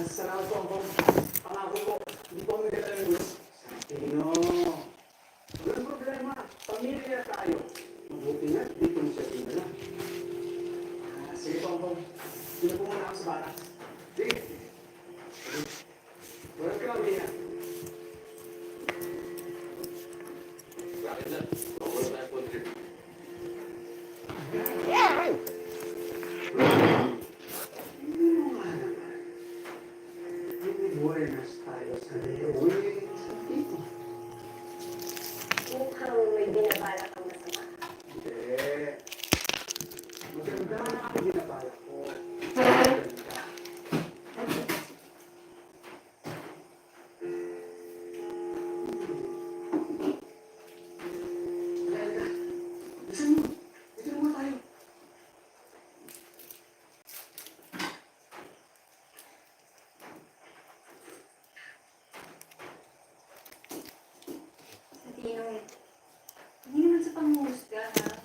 Salamat po ang pangako ko. Hindi po kami nagdala ng gulo. Tino, walang problema. Pamilya tayo. Mabuti nga, dito mo siya tingala. Sige po ang Sino po muna ako sa bata? Sige. Welcome, Mia. Bakit na? Wala tayo po dito. Buenas tayo sa Leoy. Mukhang may binabala kang masama. Hindi. Maganda na ako binabala ko. Maganda. Lala, bilisan mo. Dito naman tayo. Tino, hindi naman sa panghusga, ha?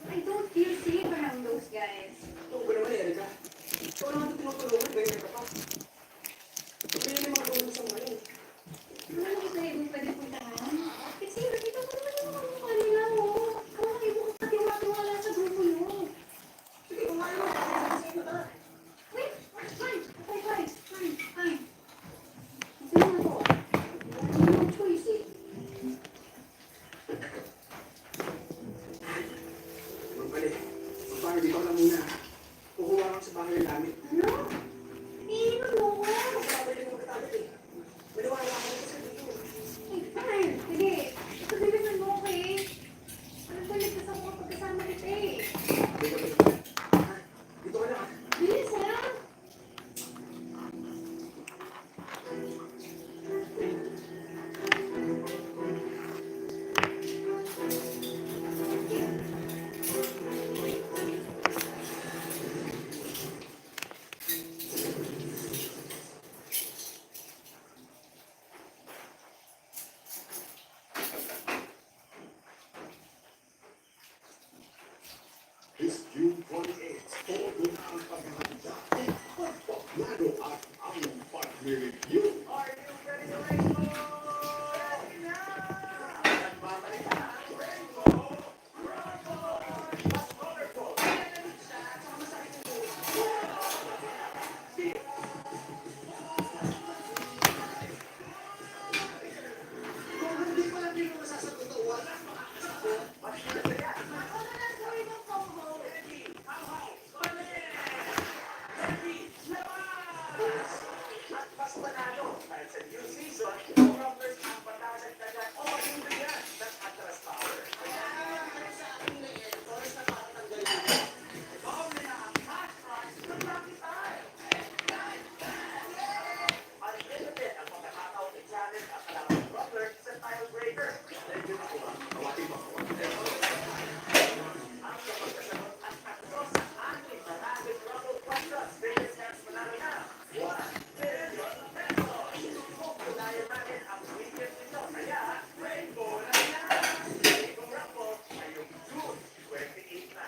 I don't feel safe around those guys. Ito ba naman, Erika? Ikaw naman ito tinutulungan. Ganyan ka pa. Pili yung mga gawin mo sa mga yun. Ano naman kita ibang pwede puntahan? Kasi nakita ko naman yung mga mukha nila, oh. Kaya kayo ko pati matiwala sa grupo nyo. Sige, kumain mo. Sige na. Wait, fine. Okay, fine. Gusto mo na to. Wala no choice, eh. Magpali. Magpali, di ko lang muna. Kukuha lang sa bahay namin. Ano? Iinom mo ko. Magpapali mo katabit eh. Maniwala ako sa dito. Eh, fine. Sige. Ito bilisan mo, okay? Anong balik ka sa mga pagkasama kita, eh? Dito ka lang. Bilis, ha? This June 28th, todo ang paghahanda. Pagpaplano at ang paglireview. Are you ready to rainbow? Nagbabalik na ang rainbow. Rainbow! Mas colorful. Sama sa akin ito. Kung hindi pa natin yung masasagot na wala, makakasagot. Mas na yan. At mas panalo dahil sa new season, Rockers ang patasan dagat o magbibigan ng Atlas Power. Kaya sa akin na yan, oras na makatanggalin. Doble na ang cash prize ng Lucky Time. Unlimited ang pagkakataon ni Janet at kalaban Rockers sa Tile Breaker. Thank you po. Kawating mo po. Ang kapagkasunod at takso sa ating maraming Rumble Quadras. Biggest chance manalo na. 1 billion pesos. Pagkunayan natin ang weekend nito. Kaya, rainbow na yan. Rainbow Rumble ngayong June 28 na.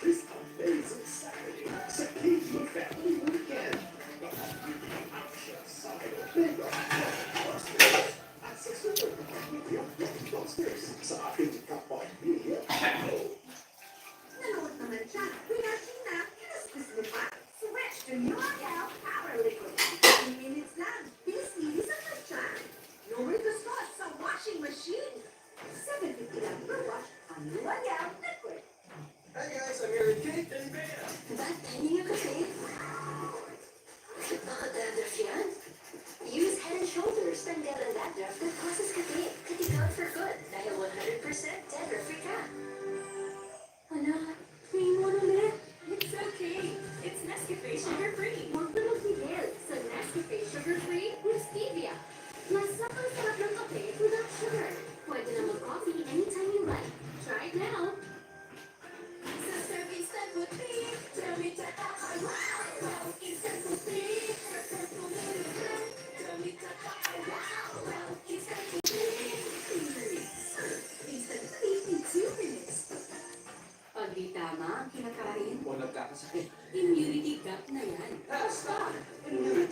This amazing Saturday sa Cajun Family Weekend. Ang action side of Big Blockbusters at sa Super Video Blockbusters sa ating kapamilya. Nanood naman siya. Kuya Sheena, kinaskus mo pa. Switch to New L'Oreal Power Liquid. 10 minutes lang. Bilis-bilis ang matchan. No retustos sa washing machine. 750 lang per wash ang New L'Oreal Liquid. Hey guys, I'm here with Kate and Bea. Ba't hindi ka kasi? Baka dandruff yan. Use Head & Shoulders. Tanggal ang dandruff na causes kape. Katigaw for good. Dahil 100% dandruff-free ka. Anak, free mo ulit. It's okay. It's Nescafe sugar-free.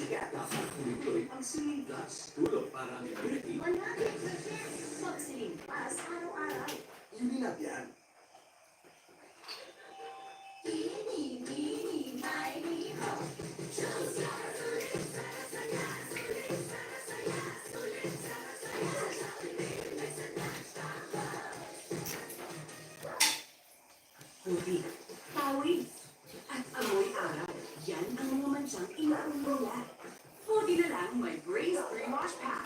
Dapat tuloy-tuloy ang Siling Plus. Tulong para ang immunity. 100% Pagsiling Plus araw-araw. Hindi na yan. Mini, mini, mini, ho. Puti, pawis, at amoy araw. Yan ang mga mansyang inuumbula. Puti na lang may Brace Pre-Wash Pack.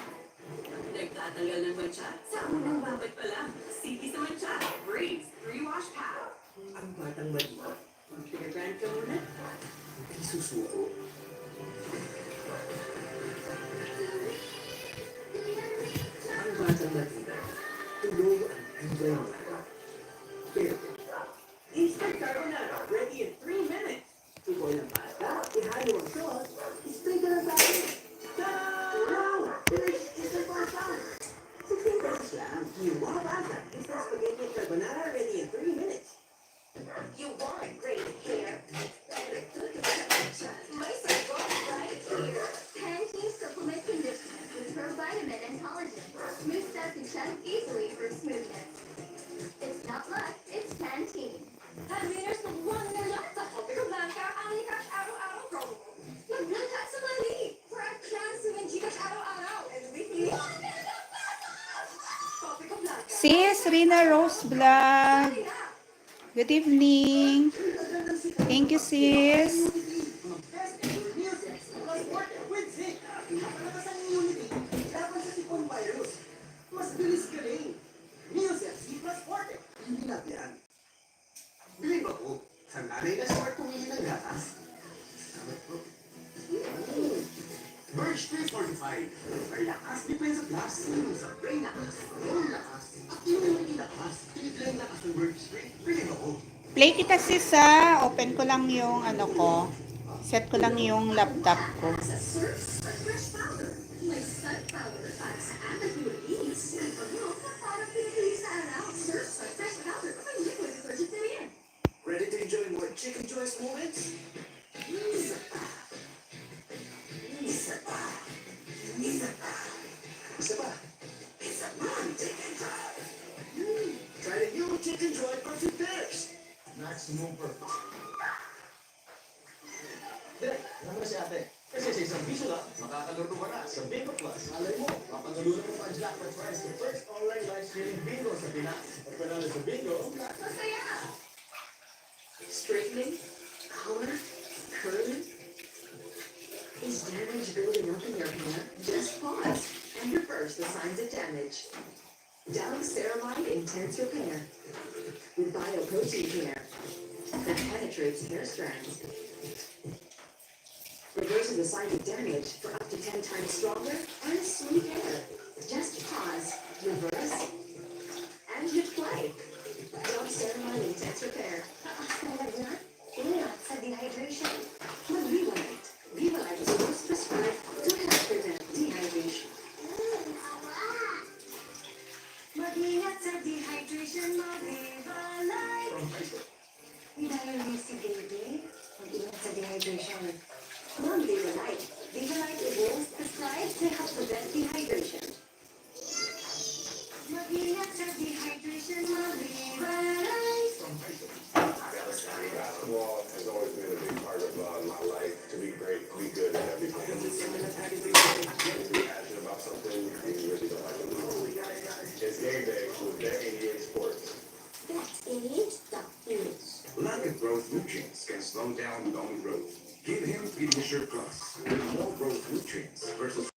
Nagtatanggal ng mancha sa unang babad pa lang. Sige sa mancha, Brace Pre-Wash Pack. Ang batang malino. Pinag-brand ka muna. Ay susuko. Ang batang malino. Tuloy ang tibay nito. Pero, Instant carbonara, ready in 3 minutes. tukoy ng pasta, ihalo ang sauce, spray ka ng tayo. Ta-da! Wow! Finish instant pasta! 16 pesos lang. You want pasta. Instant spaghetti and carbonara ready in 3 minutes. You want great hair? Better look at the My circle right here. Pantene Supplement Conditioner with provitamin and collagen. Smooths out the chest easily for smoothness. It's not luck, it's Pantene. Winners ng na lang sa Hotel Blanca ang likas araw-araw promo. Maglakas sa mali for a chance to win Gcash araw-araw and weekly. Hotel Blanca. Sis Rina Rose Vlog. Good evening. Thank you, sis. Best ever music plus work with Zik. Pinapalabas ang immunity laban sa sipon virus. Mas bilis ka rin. Music C plus work. Hindi na yan. Believe ako, sanganay na smart pumili ng gatas. Sabi ko, Birch 345. May lakas, depensa plus. Sabay lakas, yung lakas, at immunity lakas. Piniglang lakas ng Birch 3. Believe ako. Play kita, sis, ha. Open ko lang yung ano ko. Set ko lang yung laptop ko. Sa Surf Fresh Powder. May sun powder para sa ambiguities. Ang pagmok na parang pinipili sa araw. Surf Fresh Powder. May liquid vegetarian. Ready to enjoy more chicken joyous moments? Isa pa. Isa pa. Isa pa. Isa pa. Isa pa. Chicken joy. Try the new chicken joy for 2 pairs. Maximum per. Direk, alam mo si ate. Kasi sa isang piso lang, makakalaro ka na sa Bingo Plus. Alay mo, mapagalunan mo pa ang jackpot prize sa first online live streaming bingo sa Pinas. At panalo sa bingo, Masaya! Straightening, color, curling. Is damage building up in your hair? Just pause and reverse the signs of damage. Dove Ceramide Intense Repair with Bioprotein Care that penetrates hair strands. Reverses the signs of damage for up to 10 times stronger and smooth hair. Just pause, reverse, and hit play. Dove Ceramide Intense Repair. Talaga? Ingat sa dehydration. Mag-Vivalite. Vivalite is most prescribed to help prevent dehydration. Mag-ingat sa dehydration mo, Vivalite. Dahil di si baby, mag-ingat sa dehydration. Non-Vivalite. Vivalite is prescribed to help prevent dehydration. Mag-ingat sa dehydration mo, Vivalite. Basketball has always been a big part of my life. To be great, to be good at everything. To be passionate about something and you really don't like to lose. It's game day with Betting EA Sports. That's it. Lack of growth nutrients can slow down bone growth. Give him Pediasure Plus with more growth nutrients versus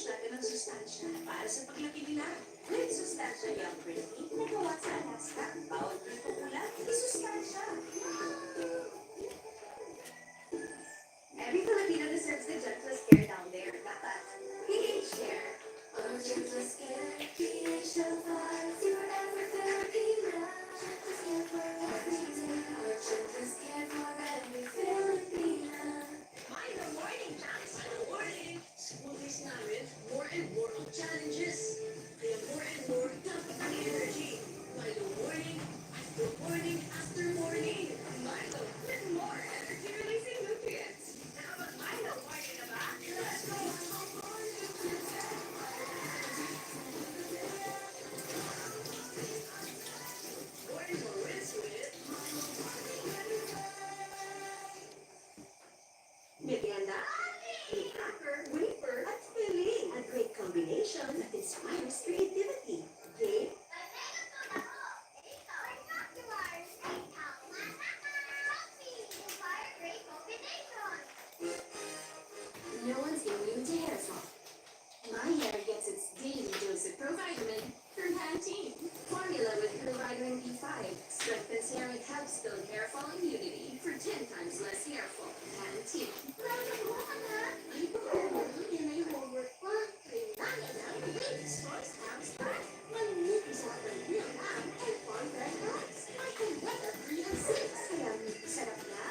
i-push natin ang sustansya para sa paglaki nila. May sustansya yung green tea na gawa sa Alaska. Bawat prito ulat, may sustansya. Every Filipino deserves the gentlest care down there. Dapat, PH Care. Oh, gentlest care, PH Delphi, forever Filipina. Gentlest care for every day. Oh, gentlest care for every Filipina. Mind the morning, Chance. Mind the morning. School days namin, more and more ang challenges. Kaya more and more, dapat ang energy. Mind the morning, after morning. Mind the with more energy-releasing nutrients. Dapat mind the morning na ba? Let's go! Morning for rinse with merienda, cracker, wafer, at filling. A great combination that inspires creativity. Okay? No one's immune to hair fall. My hair gets its daily dose of Provitamin from Pantene. Formula with Provitamin B5 strengthens hair and helps build hair fall immunity for 10 times less hair fall. Pantene. Yan na yung homework. Kailangan ng latest choice abs pack. Malinis sa real lang and fun red rice. May Coletta 3 and 6. Kaya sarap na.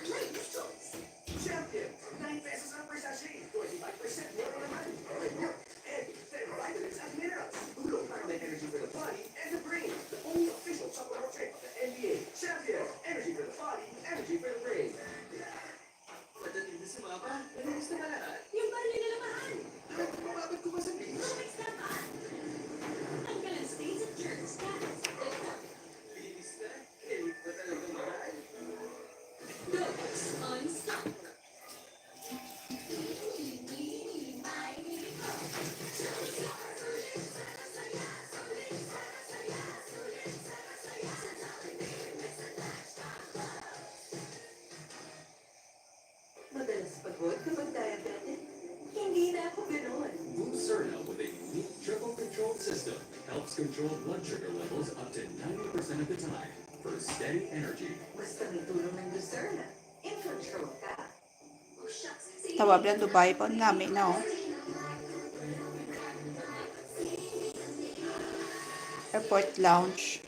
Latest choice. Champion, 9 pesos ang per sachet, 25% more naman. Alright, milk, egg, vitamins and minerals. Tulong para may energy for the body and the brain. The only official supplement drink of the NBA. Champion, energy for the body, energy for the brain. Pagdating na si Mama, nalinis na ba lahat? Yung bali nila naman. Kumabot ko ba sa beach? Mix na ba? Tanggalan stains at germs. Cats. Linis na. Kailit pa talaga mahal. Dogs on stock. Madalas pagod kapag diabetic. Hindi na ako ganoon. Move Cerna with a unique triple control system helps control blood sugar levels up to 90% of the time for steady energy. Basta may tulong ng Lucerna. In control ka. Oh, shucks. Tawag lang Dubai pa namin na oh. Airport lounge.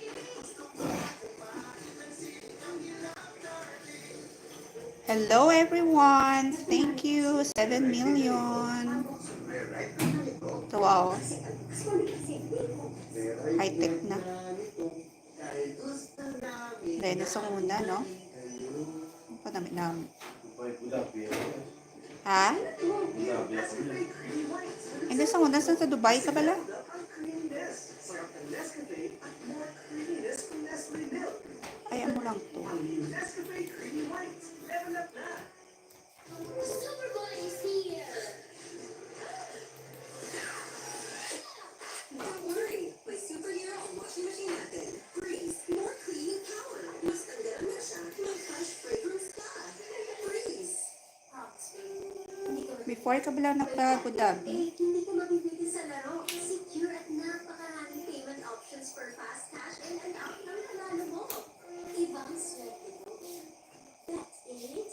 Hello everyone. Thank you. 7 million. Wow. High tech na. Dahil sa muna, no? Ano pa namin namin? Ha? Hindi sa muna. Sa Dubai ka pala? Sarap ng Nescafe at more creaminess from Nestle Milk. Ayan mo lang to. Ang new Nescafe Creamy White. Level up na. Super Bowl is here. Don't worry. May superhero ang washing machine natin. Breeze. More cleaning power. Mas tanggalan na siya. May fresh fragrance ka. Breeze. Hindi ko Before ka pala nagpa-Abu Dhabi. hindi ko mabibigil sa laro. Secure at napakaraming payment options for fast cash in and out ng panalo mo. Ibang swerte mo. That's it.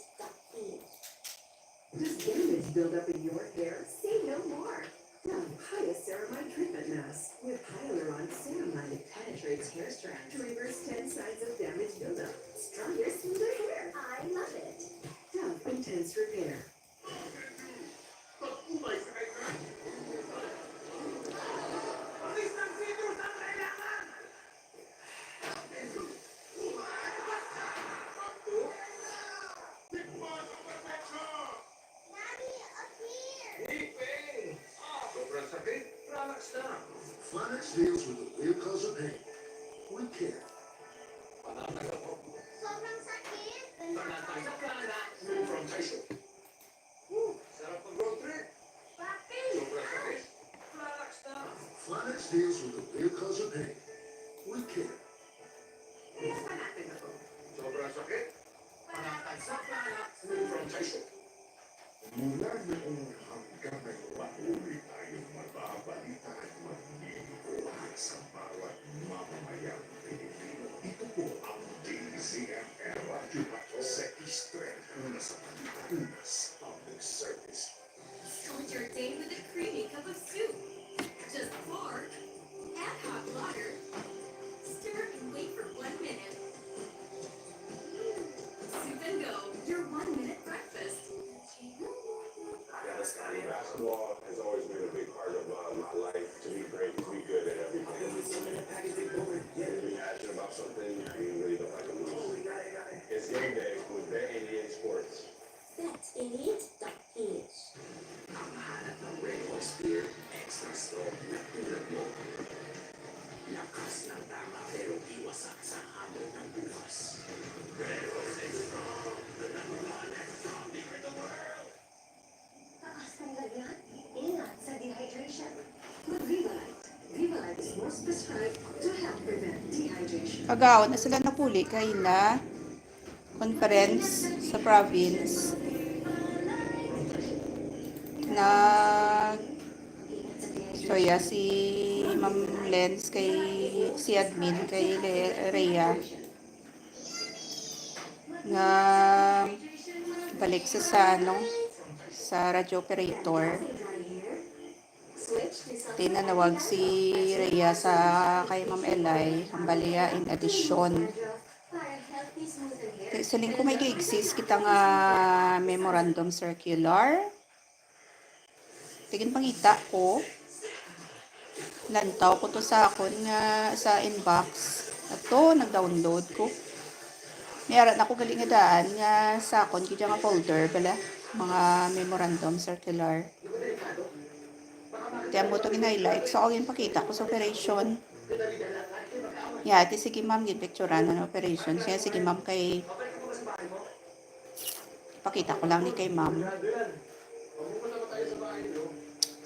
Does damage build up in your hair? Say no more. Dove Hyaceramide Treatment Mask with hyaluron-ceramide. It penetrates hair strands to reverse 10 signs of damage buildup. Stronger, smoother hair. I love it. Dove Intense Repair. Alis ng citrus ang kailangan! Sobrang sakit, relax na. Flanax deals with the real cause of pain. We care. Sobrang sakit. Move from tissue. Sarap ng road trip. Sobrang sakit, relax na. Flanax deals with the real cause of pain. We care. Kaya pa natin ako. Sobrang sakit, move from tissue. Mula noong hanggang ngayon, happiness public service. Start your day with a creamy cup of soup. Just pour, add hot water, stir and wait for 1 minute. Soup and go, your 1-minute breakfast. Basketball has always been a big part of my life. To be great, to be good at everything. To be passionate about something, you really don't like to lose. It's game day with Bet88 Sports. Bet88.ph. Ang hanap ng Red Horse Beer, extra strong na tulad mo. Lakas ng tama pero iwasak sa hamon ng bukas. Red Horse is strong, the number one and strong beer in the world. Taas ng lagyan. Ingat sa dehydration. With Vivalite. Vivalite is most prescribed to help prevent dehydration. Kagaon na sila napuli kay na conference sa province. Soya si Ma'am Lens kay si admin kay Rhea nga balik sa ano sa radio operator. Tinanawag si Rhea sa kay Ma'am Elay ang baliya in addition. Siling ko may exist kita nga memorandum circular. Tigin pangita ko. Lantaw ko to sa akon nga sa inbox. Ato nag-download ko. Mayroon ako galing nga daan nga sa akon kaya nga folder bala mga memorandum circular. Tiyan mo ito in-highlight. So, ako yung pakita ko sa operation. Yati, sige ma'am, ginpicturan ng operation. Siya, sige ma'am, kay pakita ko lang ni kay ma'am.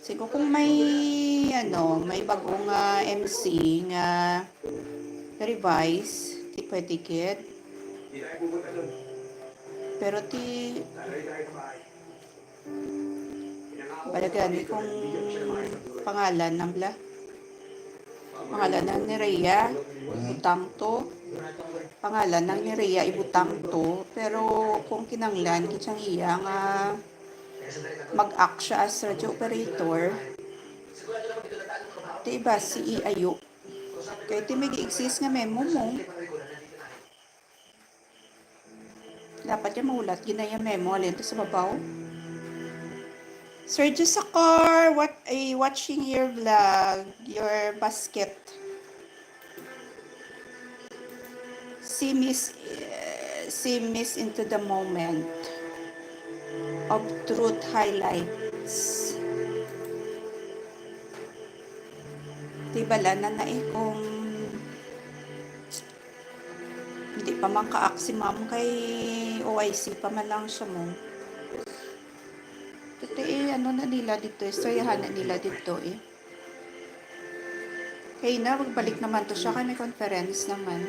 Siguro kung may may bagong MC nga revise, ti pwede kid. Pero ti balagyan kung pangalan ng pangalan ng ni Rhea ibutang to. Pangalan ng ni Rhea ibutang to. Pero kung kinanglan kitsang iya nga mag-act siya as radio operator, diba si Ayo kaya ti may exist nga memo mo dapat yung maulat ginaya memo alin to sa babaw. Sir Jusacor, watching your vlog, your basket. See miss into the moment of truth highlights. Tibala na kung hindi pa man ka-act si ma'am kay OIC pa man lang siya mo. Ito na nila dito, istoryahan na nila dito Kaya na, magbalik naman to siya kay may conference naman.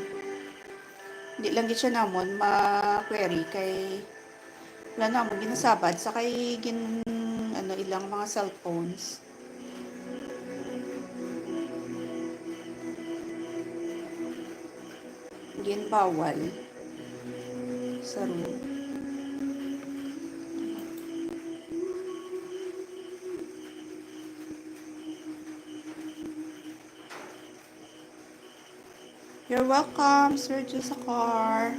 Hindi lang siya namon ma-query kay wala namon ginasabad sa kay ilang mga cellphones. Bawal sa room. You're welcome, Sir Jusacor.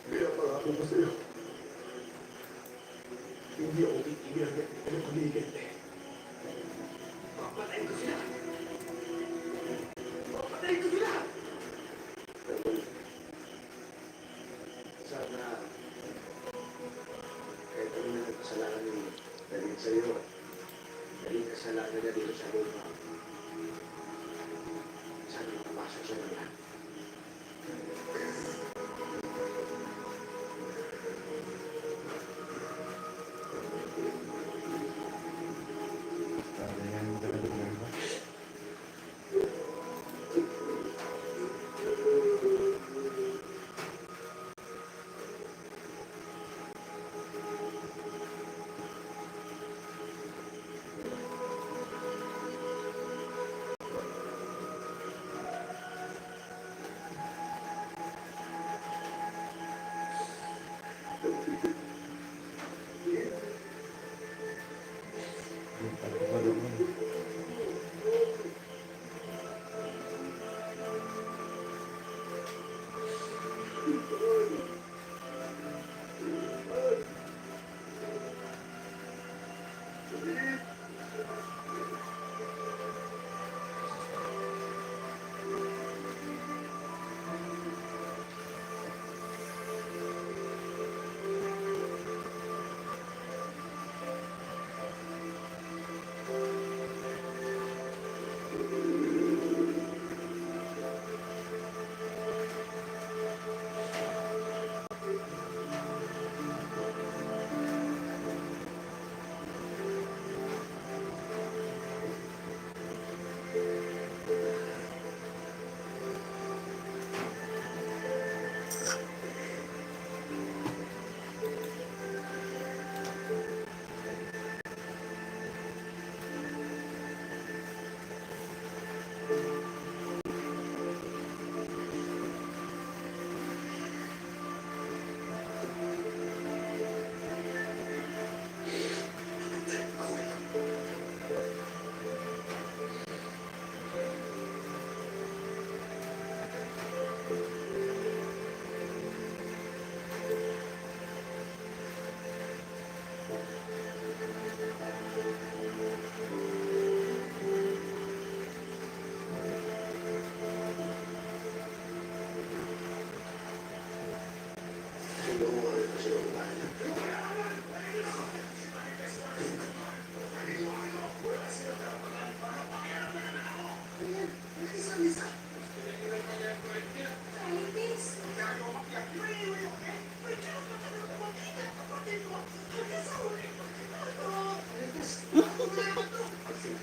Kaya pangako ko sa'yo, hindi ako titigil ng paligid. Papatayin ko sila! Papatayin ko sila! Sabi papasok siya ng lahat.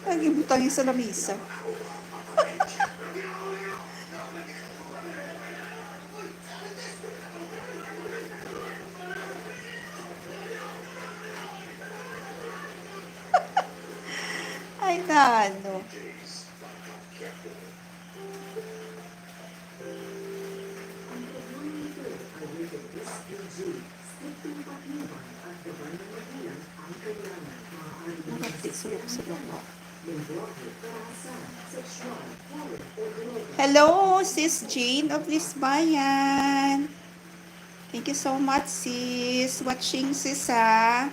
Nagibutang yung sa lamisa. Ay, na ano. Ang programa nito ay rated SPG. Striktong patnubay at gabay ng magulang ang kailangan. Maaari din Nakapit sulok-sulok ko. lenggwahe, karahasan, sexual, talent, o droga. Hello, Sis Jane of Lisbayan. Thank you so much, sis. Watching, sis, ha.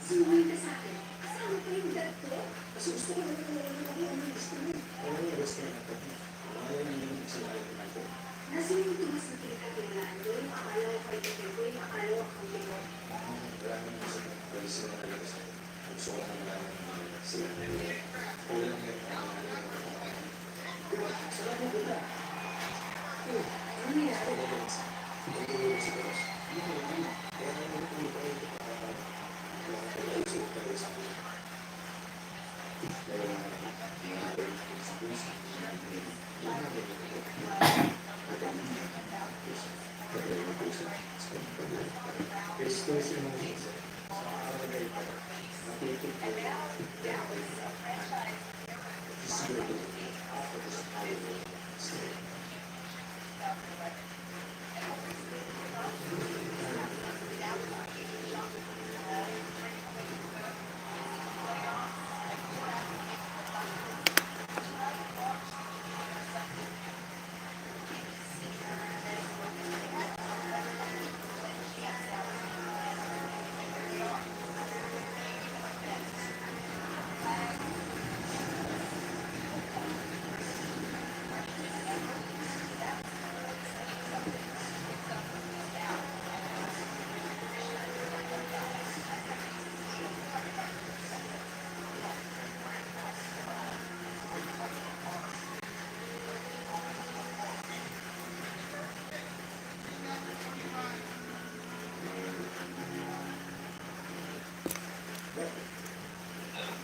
Sumuhay ka sa akin. Kasama pa yung dad ko. Kasi gusto ko na kung ano ang gusto mo. Ano yung gusto mo? Ayaw na yung sila ay kumain. Nasa yung tumas na pinagkatiwalaan ko. Yung akala ko kay Peter ko. Yung akala ko kang mo. Wala naman gusto mo. Pwede sila na lang. Gusto ko na malaman sila na yun. Wala lang yung diba? Sarap mo ba? Ano nangyari?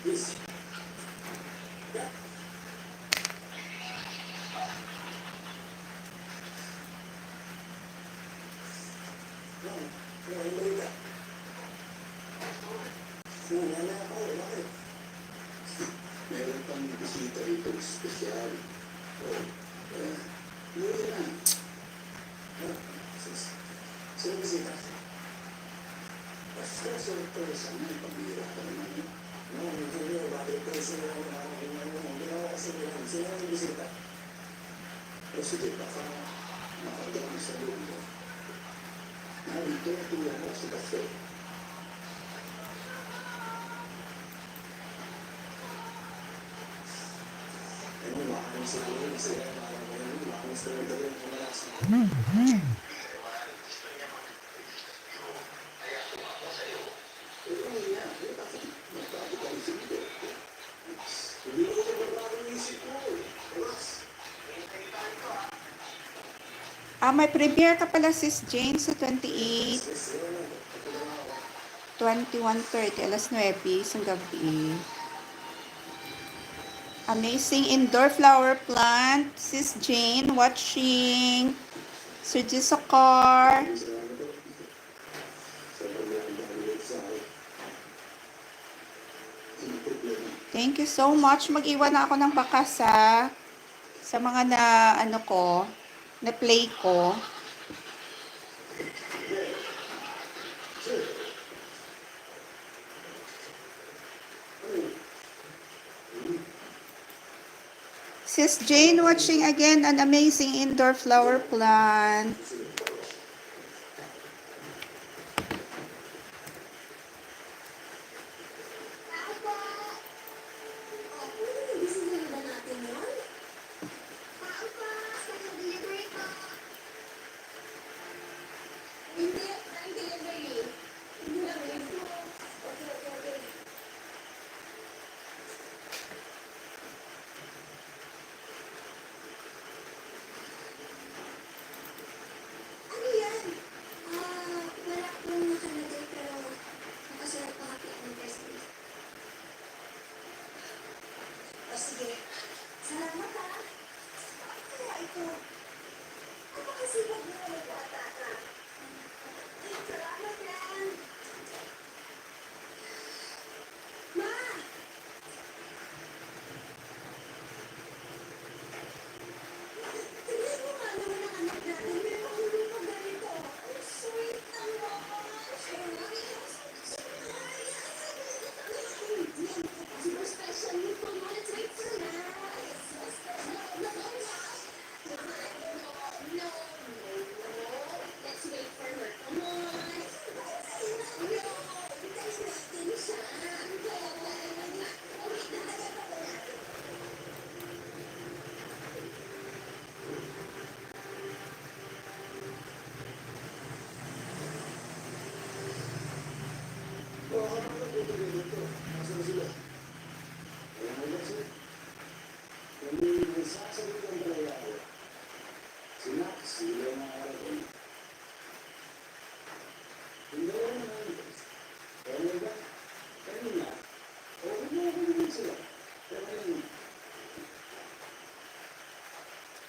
Please. Meron pang bisita rito espesyal. Oh, yun na. Sino bisita? Basta sorpresa na pambira ka naman. No, hindi mo bakit kayo sila ginawa kasi nila. Sino ang bisita? O sige, baka makagawa sa loob mo. Narito na tulong mo sa kafe. Ano, makakamis sa tulong kasi makakamis sa tulong yung pumalasa. May premiere ka pala, Sis Jane, sa 28, 21:30, alas 9, isang gabi. Amazing indoor flower plant, Sis Jane, watching. Sir Jisakar. Thank you so much. Mag-iwan na ako ng bakas, ha, sa mga na, na play ko. Sis Jane watching again an amazing indoor flower plant.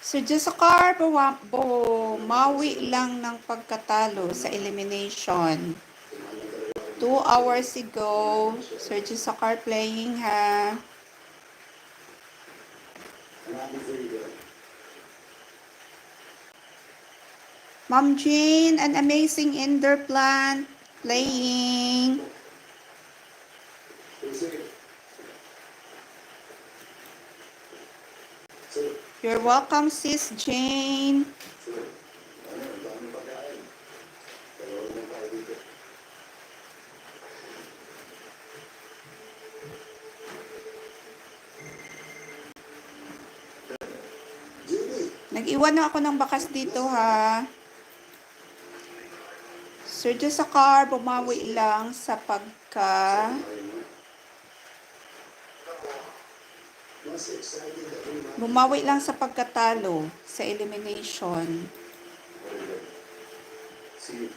So, Jessica, bumawi lang ng pagkatalo sa elimination. 2 hours ago, Sir Jessica playing, ha. Ma'am Jane, an amazing indoor plant playing. You're welcome, Sis Jane. Nag-iwan na ako ng bakas dito, ha. Sir Jessica, bumawi lang sa bumawi lang sa pagkatalo sa elimination. Okay,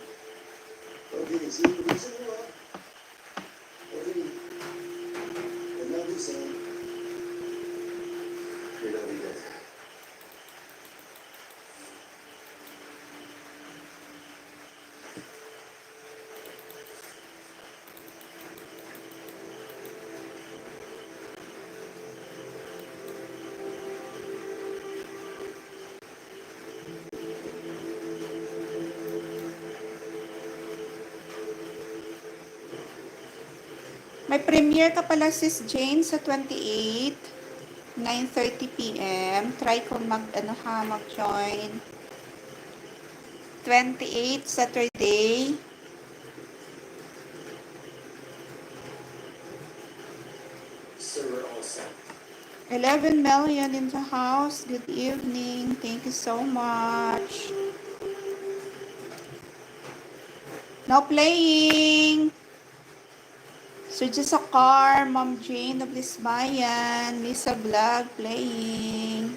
May premiere ka pala, Sis Jane, sa 28, 9:30 p.m. Try kung mag-join. 28, Saturday. So we're all set. 11 million in the house. Good evening. Thank you so much. No playing. So just a car, Mom Jane of Lisbayan, Lisa Vlog playing.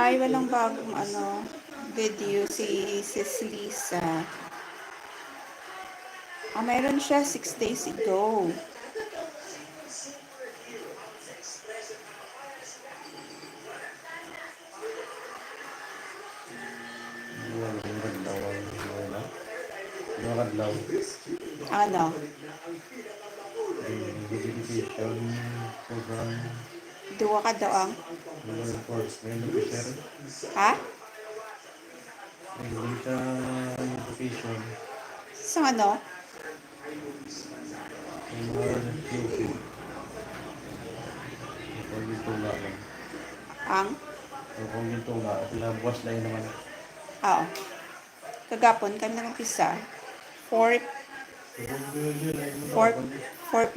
Ay, walang bagong video si Sis Lisa. Mayroon siya 6 days ago. Ano? Duwa ka daw ang? Ha? Sa ano? Ang? Oo. Kagapon kami nag-umpisa. 4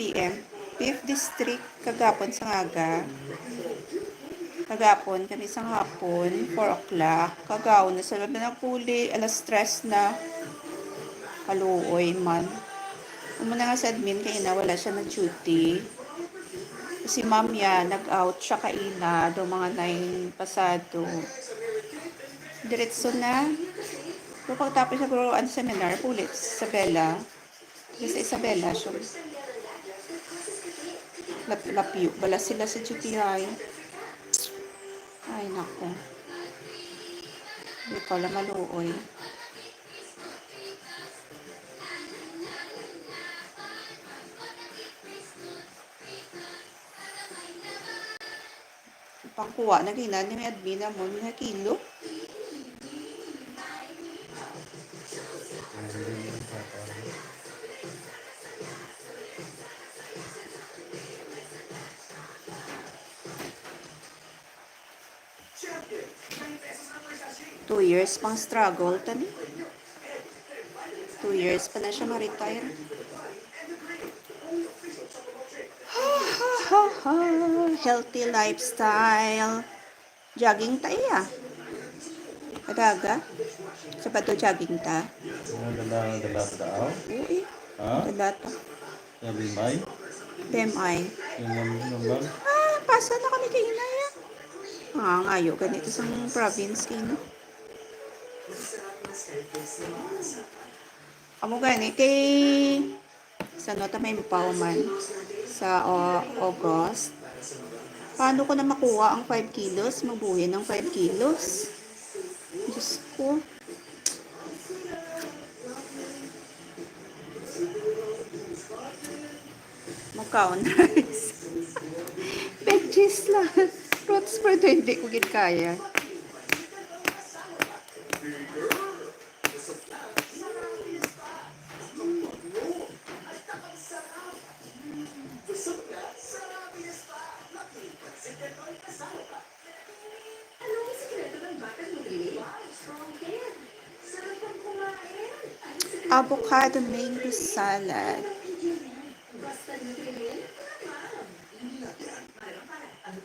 p.m. 5th District, kagapon sa Ngaga. Kagapon, kami isang hapon, 4 o'clock. Kagaw na sa labi ng puli, alas 3 na. Kaluoy man. Umuna nga sa admin, kaya na wala siya na duty. Si ma'am yan, nag-out siya kaina, do mga 9 pasado. Diretso na. So, pagtapos sa Guruan seminar, pulit sa Isabela. Sa Isabela, so. Lapyo. Bala sila sa GTI. Ay, nako. Hindi ko lang maluoy. Pangkuha na ginan ni admin na mo na kilo. Champion, 9 pesos ang presasyon. 2 years pang struggle tani. 2 years pa na siya ma-retire. Healthy lifestyle. Jogging ta iya. Kadaga. Sa pa to jogging ta? Dala pa daw? Uy. Ha? Dala ta. Sabi may? BMI. Yung number? Pasa na kami kay Inaya. Ngayo, ganito sa province kino. Amo gani kay sa nota may mapawaman sa August. Paano ko na makuha ang 5 kilos? Mabuhay ng 5 kilos? Diyos ko. Makaon rice. Veggies lang. Fruits pa ito, hindi ko git kaya. Ano ang sikreto ng batang magaling? Strong hair. Sarap ang kumain. Avocado mango salad. Basta nutrient.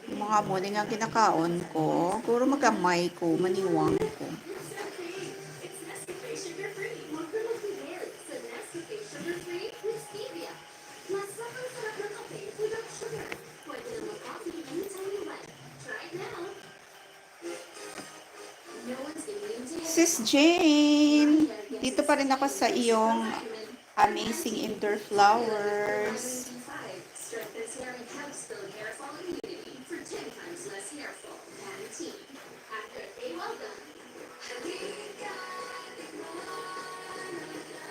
Mga muna nga kinakaon ko. Guro magamay ko, maniwang ko. It's Nescafe Sugar Free. Magdamag-hair sa Nescafe Sugar Free with stevia. Mas sarap ng kape without sugar. Pwede na mag-coffee anytime you like. Try it now. No one's immune to it. Sis Jane, dito pa rin ako sa iyong Amazing indoor flowers. Strengthens hair and helps build hair fall immunity for 10 times less hair fall. Pantene. After a well done.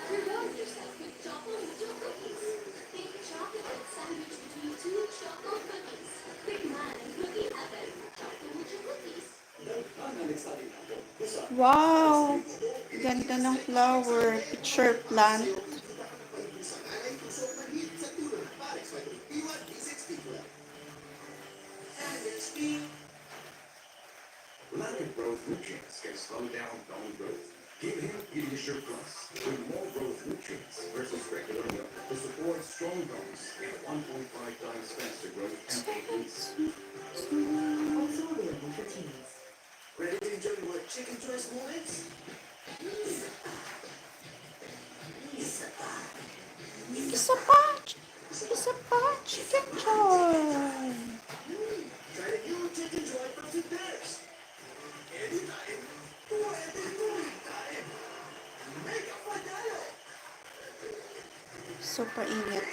Reward yourself with Choco Mucho cookies. Think chocolate sandwich between 2 Choco cookies. Pick man and cookie heaven. Choco Mucho cookies. Wow! Ganda ng flower. Picture plant. Lack of growth nutrients can slow down bone growth. Give him Pediasure Plus with more growth nutrients versus regular milk to support strong bones and 1.5 times faster growth and release. Also available for teens. Ready to enjoy more chicken choice moments? Isa pa! Isa pa! Chicken joy! Try the new chicken joy frozen pears. Anytime, pwede time. Make up for tayo. Super init.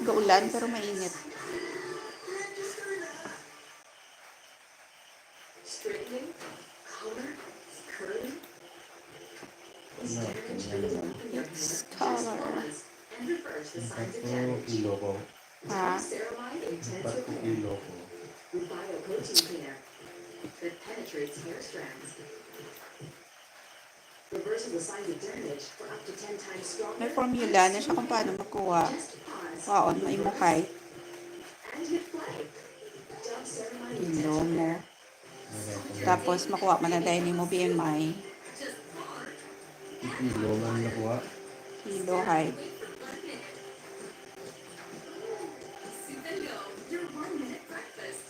Gaulan pero mainit. Register na. Straightening, color, curling. Ano? Ano? It's color. And reverse the signs of Ito, damage. kilo ko. Ha? Ceramide intense Ba't repair kilo ko? with bioprotein cleaner that penetrates hair strands. Reversing the signs of damage for up to 10 times stronger. May formula na siya kung paano magkuha. Just pause Waon, may mukhay. and hit play. Dove Ceramide Kilo intense mo. repair. Tapos makuha man na dahil ni mo BMI. Kilo man nakuha. Kilo height. Your 1-minute breakfast.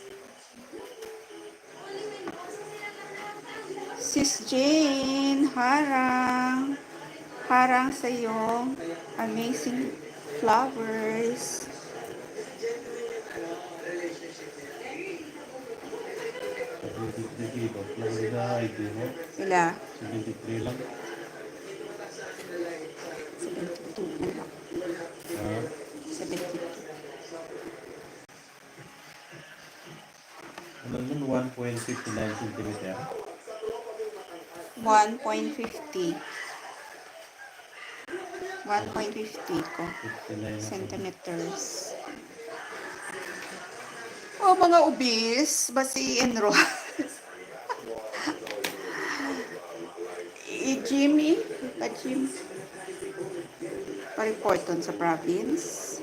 Sis Jane, harang. Harang sa iyong amazing flowers. 73 kilo. Lang nila ID mo. Ila? 73 lang. 72 na lang. Ha? 72. Ano yun? 1.59 centimeter. 1.50. 1.50 ko. 59 Centimeters. Oh, mga ubis. Basi enro. I-Jimmy. Pa-Jim. Pa-report dun sa province.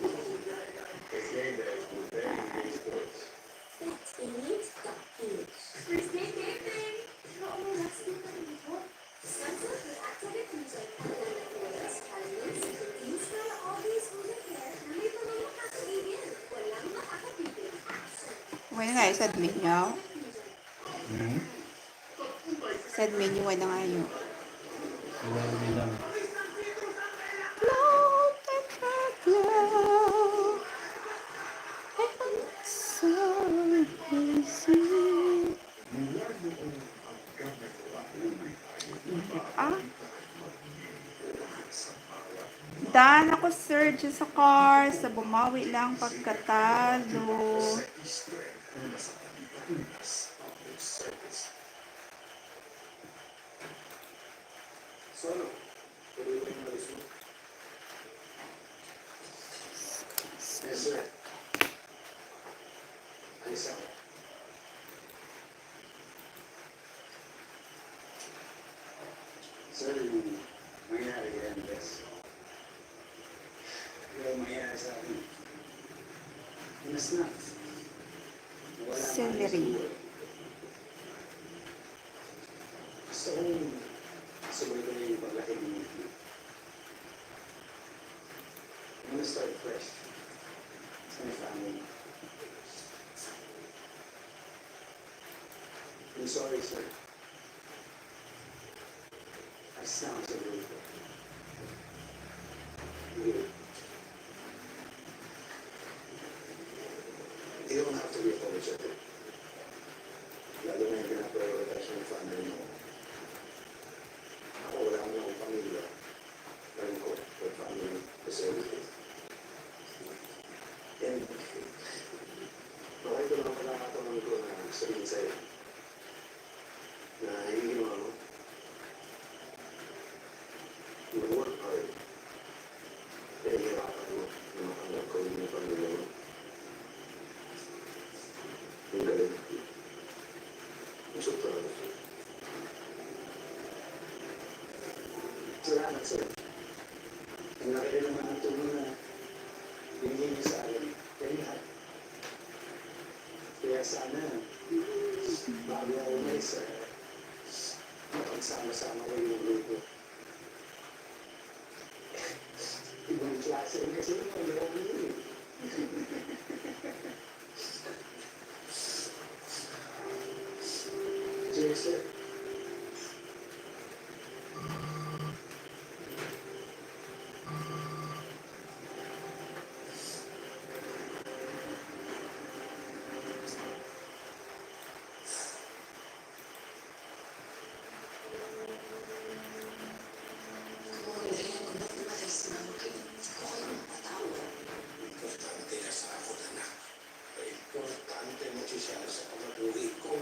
First day taping. Oo, last week na dito. Sensor for activate music. Aliens, routines para always moving hair na may tulong makakaibig. Walang makakapigil. Wala nga, sa admin niyo. Hmm? Sa admin niyo, wala nga yun. Wala nilang. Glow, tetra glow. It's so easy. Ah. Dan ako search sa car, sa bumawi lang pagkatalo. Solo. Tuloy mo yung alis mo. Yes, sir. Alis ako. Sir, yung mangyari kaya ng best. Yung mangyari sa akin. Inas na. Wala na Celery. gusto kong sabay ko na yung paglaki ng mga ito. I'm gonna start fresh. It's my family. I'm sorry, sir. I sound so rude. You don't have to be apologetic. Lalo na yung pinaprioritize mo yung family mo. Ako, wala akong akong pamilya. Pero Salamat, sir. Ang laki rin naman ang tulong na binigay niyo sa akin. Kaya lahat. Kaya sana, bago ako umalis, mapagsama-sama ko yung grupo. Ibang klase rin kasi yung pag-iwan yun. Cheers, sir. Importante na sa ako, anak. Importante mo siya sa pamatuloy ko.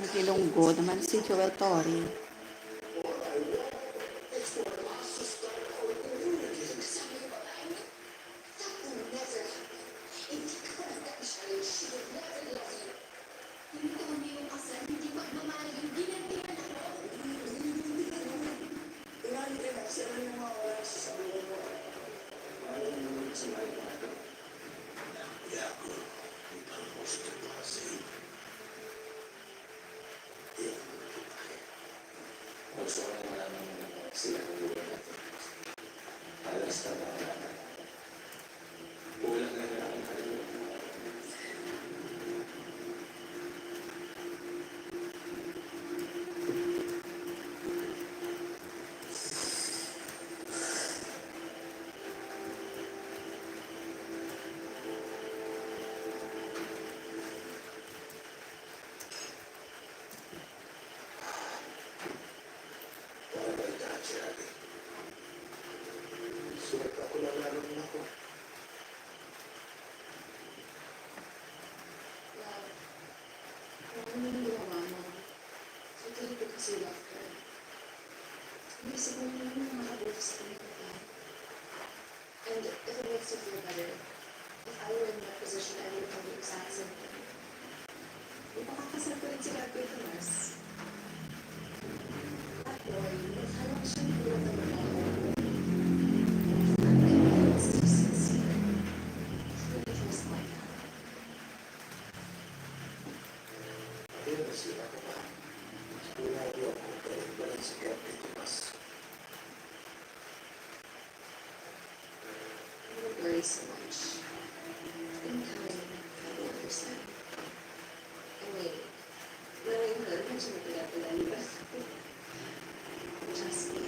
Nagilunggo naman si Joel Torre. Hindi ko kami yung kasal, hindi magmamahal yung ginantihan ako. Tingnan ka na, sila yung mga oras sa buhay mo. Ano naman sa mga ito? Kaya ako, ang pangos ka pa kasi. Gusto ko na malaman mo sila ng buhay natin. Alas ka ba? Ulang na lang ang kalimutan. Para ba itahan si Abby? Sulat ako lang lalo ako. Ano yung ginawa mo? Totally ko kasi love her. Ibig sabihin mo yung makakabuti sa kanya ka. And if it makes you feel better, if I were in that position, I would have the exact same thing. Ipakakasal ko rin si Gabriel Tomas. That boy, akala ko siya yung buwan na ako. I'm convinced he's sincere. He really was like that. Ayun na sila ko pa. Pinagawa ko pa rin ba lang si Gabriel Tomas. I don't worry so much. In time, I will understand. And wait, knowing her, medyo mapila-pila, di ba? Trust me.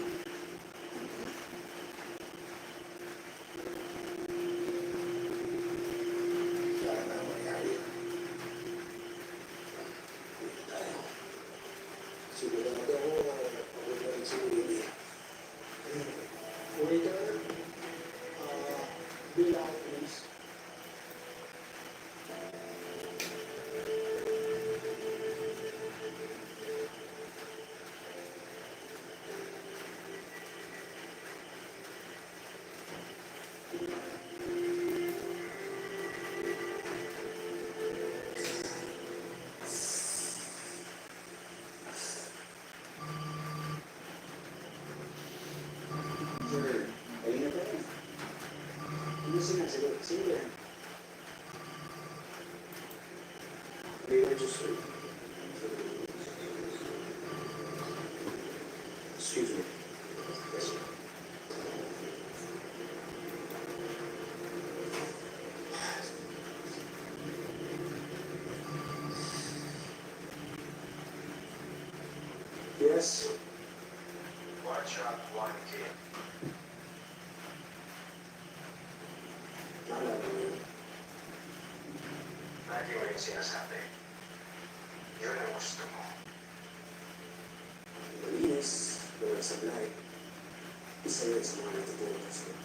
Sana na mangyari. Uwi tayo. Sigurado ako pagod na rin si Willie. Waiter, bill out please. Sir, ayun na ba? Ano sinasagot? Sino yan? They were just excuse me. Yes, sir. Yes. One shot, one kill. Naalala mo yun. Lagi mo yung sinasabi. Yun ang gusto mo. Malinis, walang sablay. Isa yun sa mga natutulong ko sa'yo.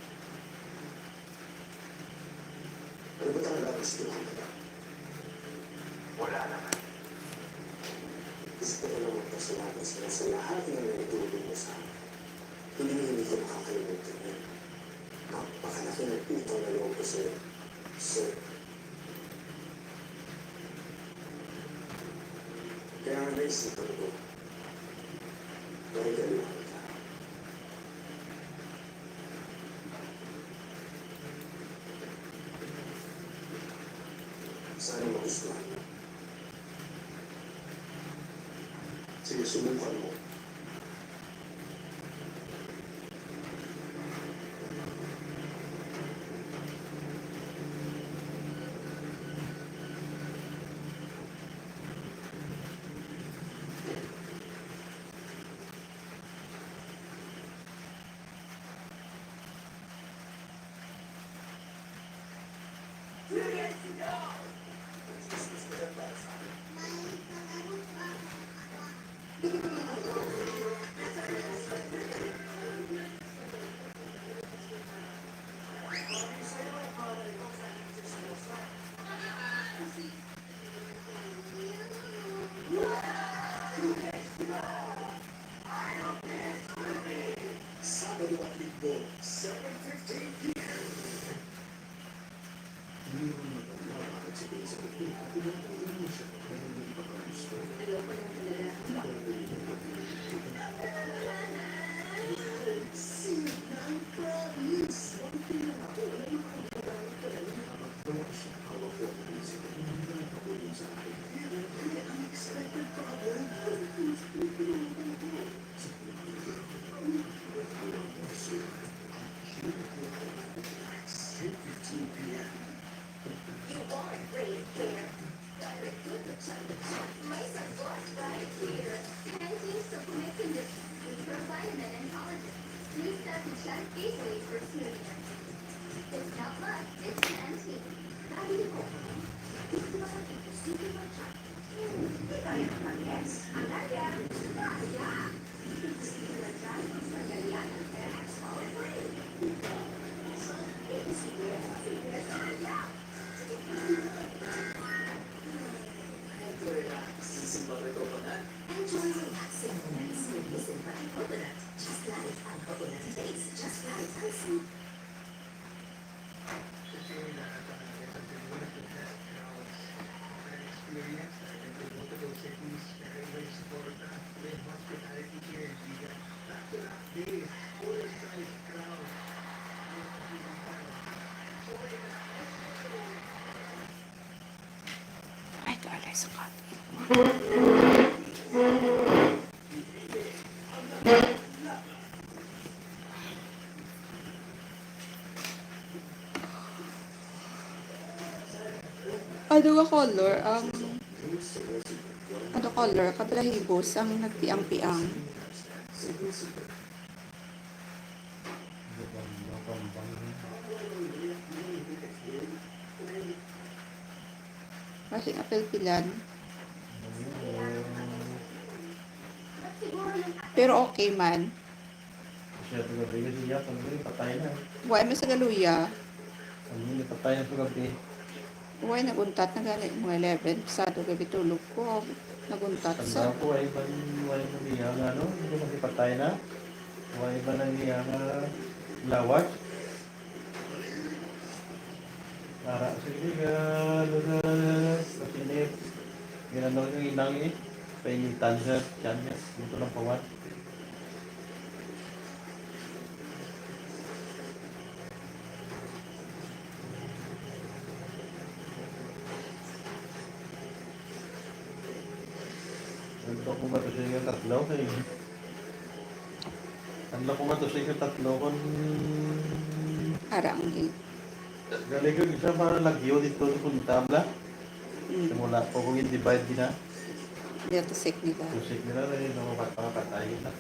Ano ba talaga ang gusto mo ba? Wala naman. Gusto ko lang magpasalamat sila sa lahat ng naitulong mo sa akin. Hindi ko makakalimutan yun. Napakalaki ng utang na loob ko sa'yo. Sir. Kaya nga naisipan ko, Sana magustuhan mo. Sige, subukan mo. Sabado at Linggo, 7:15 p.m. Hindi mo magagawa at sabihin sa kapatid at tinatawag mo siya kaya hindi pa gusto. Ayoko lang talaga. Sino na ang promise? Ang pinako, alam mo kung parang talaga habang siya hawak ko ang isip ko hindi na nakapulong sa akin. Hindi unexpected problem. You want great hair. Direct to the sun. My sunblock right here. Pantene Supplement Conditioner with provitamin and collagen. Smooth out the chat easily for smoother. It's not luck, it's Pantene. Sabi ko, gusto ba sa ito? Sige ba siya? Hindi kaya naman, yes. Ang kaya, kaya. Sige ba siya? Sa kaya ng Terex Power Free. Sige ba siya? Enjoy relaxing moments with Nissan Bright Coconut. Just like and coconut taste. Just like and smooth. Ay, kaalay sa kat. Ano nga color? Ano color? Kabalahibos ang nagpiang-piang. Kasi apel-pilan. Pero okay man. Siya sa gabi kasi siya, pag gabi, patay na. Huwag mo sa galuya. Ang hindi patay na sa gabi. Huwag naguntat na gani. Mga 11. Sado gabi tulog ko. Naguntat sa... Tanda ko ay ba niya nga, no? Hindi kasi patay na. Ay ba niya nga lawat? Para sige ka, lunas, kasinip. Ginanong yung inang eh. Painitan siya, tiyan niya. Dito lang pawat. Ano ko ba ito siya yung tatlo? Ano ko ba ito siya yung tatlo? Kung... Arangil. Galing ko isa para lagyo dito kung tabla. Simula po kung i-divide din na. Dito sik nila. Tusik nila na yun, makapatay na.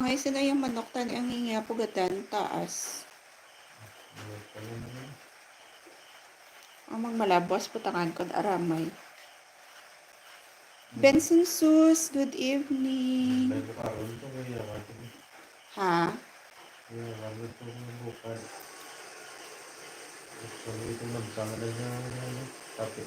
Ngay sila yung manok tani ang hinga pugatan taas. Ang malabos putangan ko aramay. Benson Sus, good evening. Dahil ko karoon ito, may yaman ito. Ha? May yaman ito ng bukan. Gusto mo itong nagsama na niya, tapi.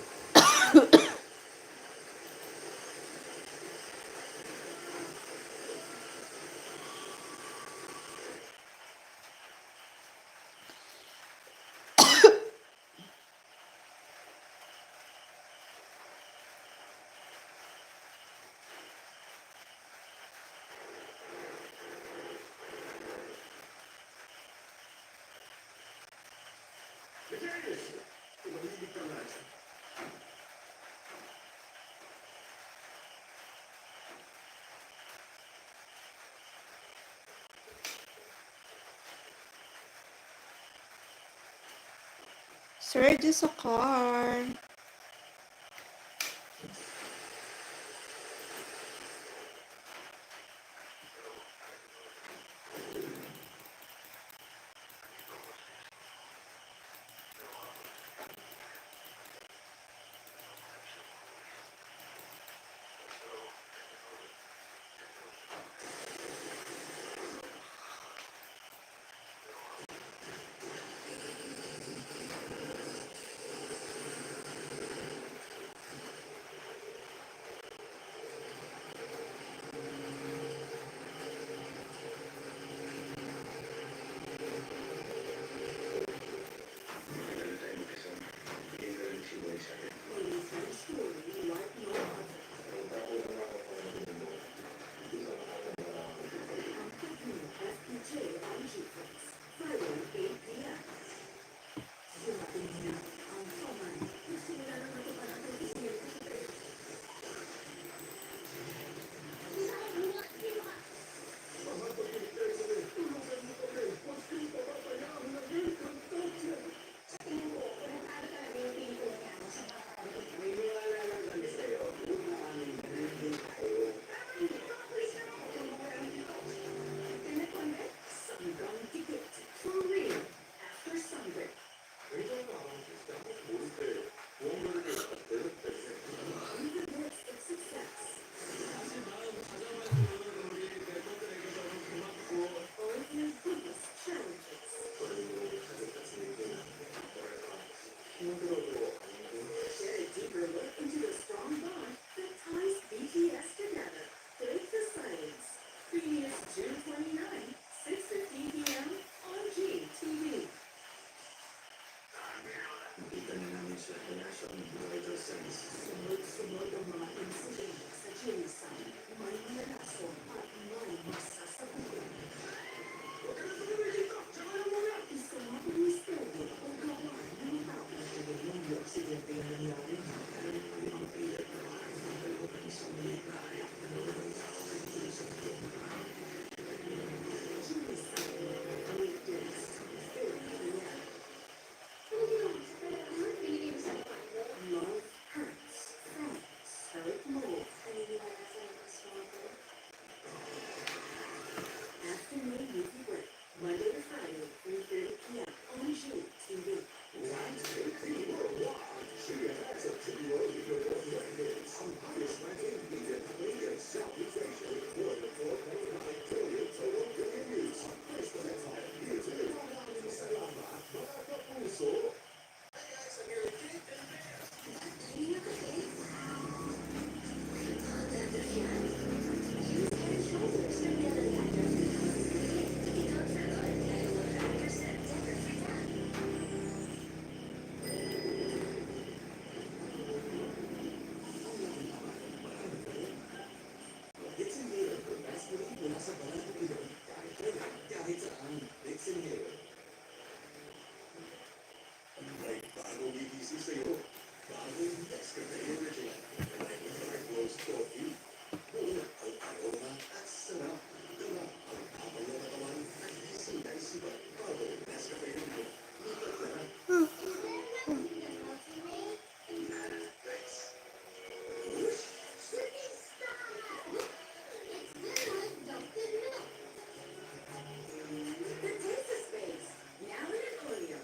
Tumahimik ka nga dyan. Surge sa car. Maganda tayo magkasama. Hindi ka rin simulan sa akin. Police and story like no other. Ang tao lang ako kung ano mo. Hindi ka makakamaraming kayo. Ang Pekino FPJ on GFlix. Friday, 8 p.m. Dumating na ang Foman. Nagsimula na matupad ang pag-isip. Sa tingin ko, pinatalo talaga yung pelikula niya sa bata. May niwala lang kami sa'yo. Huwag na kami nandun tayo. Sanggang dikit. For real. After Sunday. Ito na ang sistema. Buti. Huwag mo rin ang pagkakas. In the midst of success. Or in the biggest challenges. Share a deeper look into the strong bond that ties BTS together. Break the silence. Previous June 29, 6:15 p.m. on GTV. Nakita na namin siya kaya siya ang buhay daw sa isa. Sunod-sunod ang mga insidente sa Jameson. May malason at may masasabugan. Huwag ka na pag-uwi dito! Tsaka na muna! Isa nga ang misteryo o gawain ng tao. Yung aksidente na nangyari, kaya ang pilat na ang dalawa ng isang malita ay nanonood ng tao ay tuloy sa buong Jameson, witness, very real. Love hurts, friends hurt more. Afternoon movie break, Monday to Friday, 3:30 p.m. on GTV. May bagong itisip sa'yo. Bagong Nescafe Original. May close coffee. Una ang aroma at sarap. Dala ang kapal na katawan at gising na isipan. Bagong Nescafe Original. Lipat na. Thanks. The Taste of Space, now in Emporio.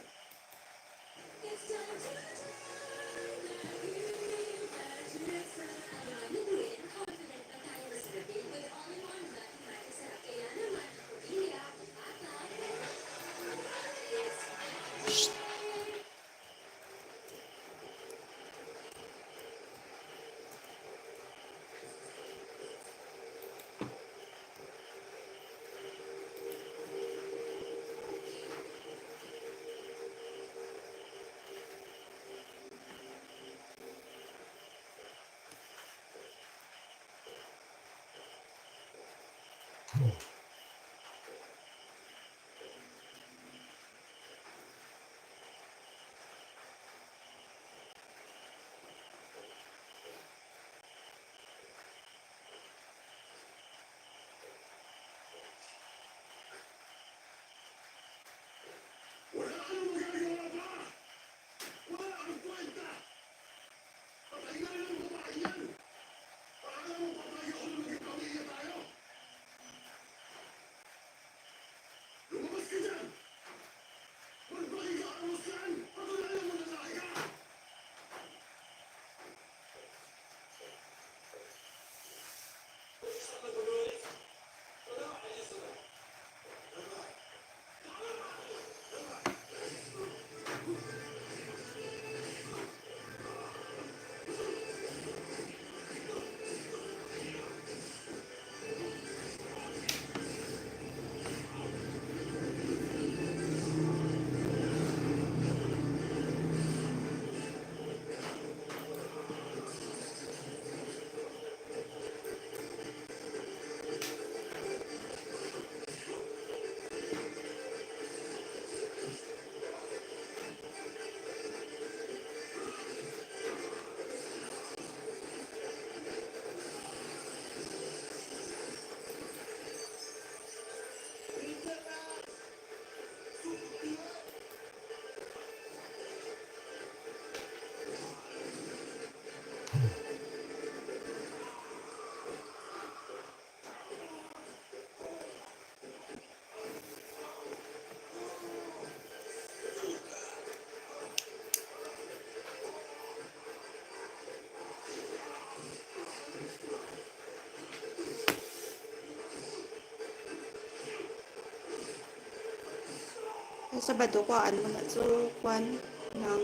Sabado ko ano na so kwan ng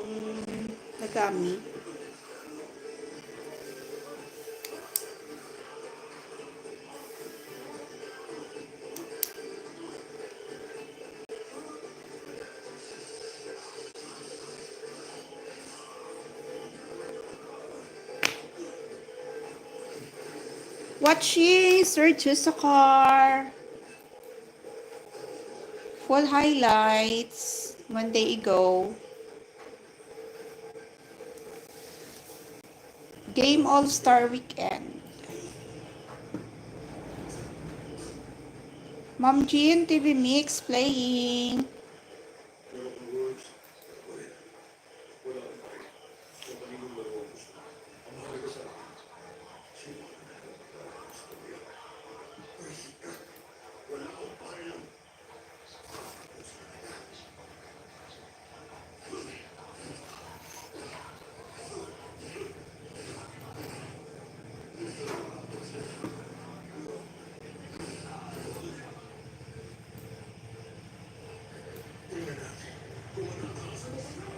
nagami. Watching Sir Tusakar. Full highlights 1 day ago. Game All-Star Weekend. Mom Jean TV Mix playing. Pero kung words, wala. Wala akong pake. Kung kaninong laro ang gusto. Ang mahalaga sa akin, sino ang nananampalataya ng istorya. Pwede. Wala akong pakialam. Tingnan natin kung ano ang kasunod.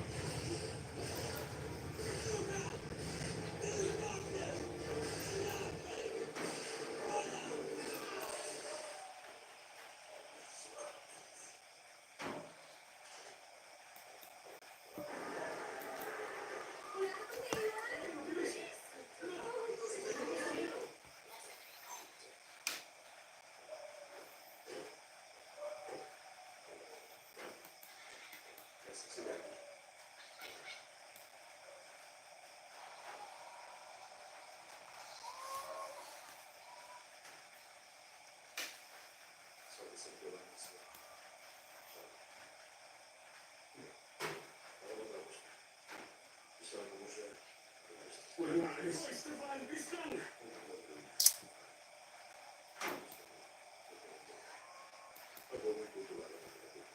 Walang aalis. Esteban, Bistan! Ako may tutulala ng kapatid.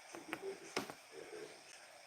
Sige mo gusto. Kaya pwede mo siya.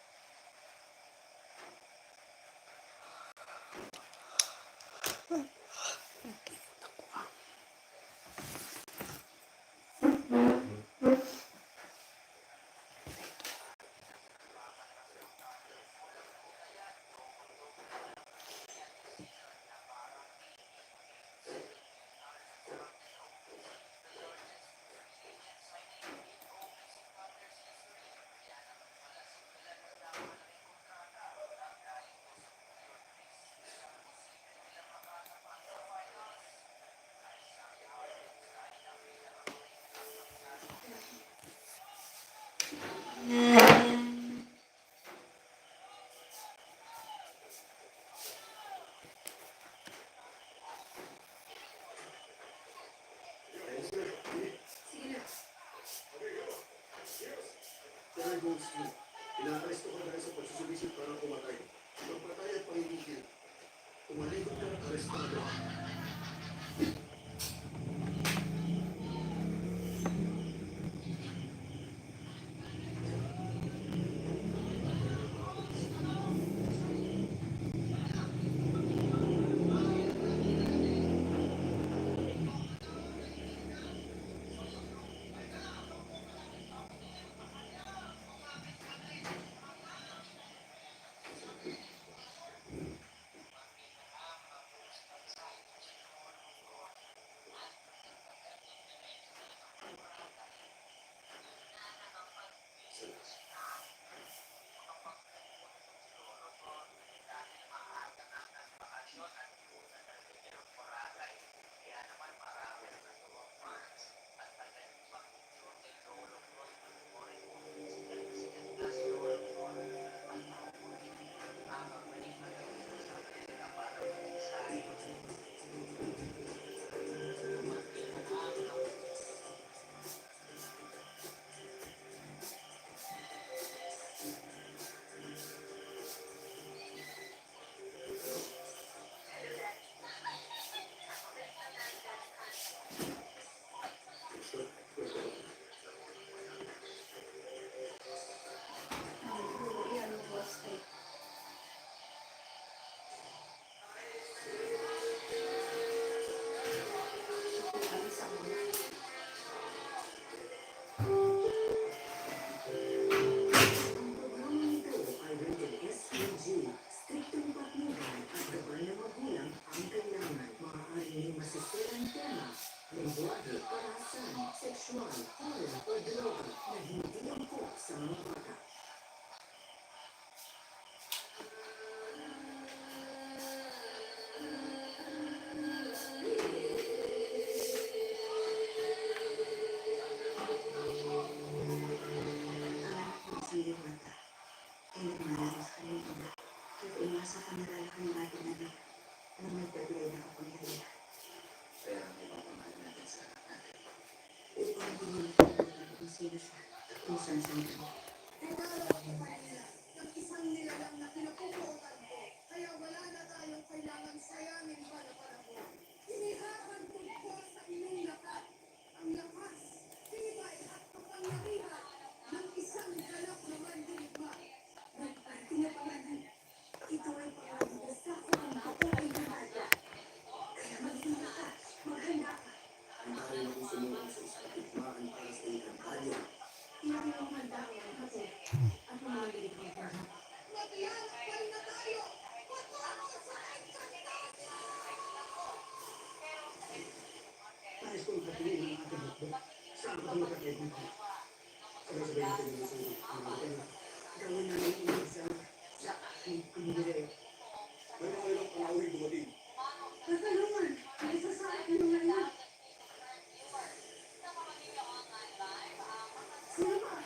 Dahil Gold Street, inaaresto ka dahil sa pagsusubisit para pumatay. Pagpatay at pangigigil. Tumalikod ka at arestado. concern sa inyo. Tinalo ako kanina ng isang nilalang na pinapupuotan ko. Kaya wala na tayong kailangan sayangin pa na panahon. Inihahantod ko sa inyong lahat ang lakas, tibay at kapangyarihan ng isang ganap na mandirigma. Nagparte na pangalan. Ito ay pangalan na sa kung ako ay lumada. Kaya magsimula ka, maghanda ka. Ang dahil akong sumuko sa isang tikmaan para sa iyong kampanya. Hindi mo handa ang ako at mga dirigma ko. Maglalakbay na tayo! Patungo sa Encantadia! Nais kong patuloy ang ating hukbo. Saan ba ang makakaya dito? Sabay-sabay natin ang isang pangalaman. Gawin namin ang isang sa aking pinili. May mga ilang panawing dumating. Katanungan, may sasalat na ngayon. Sino ba?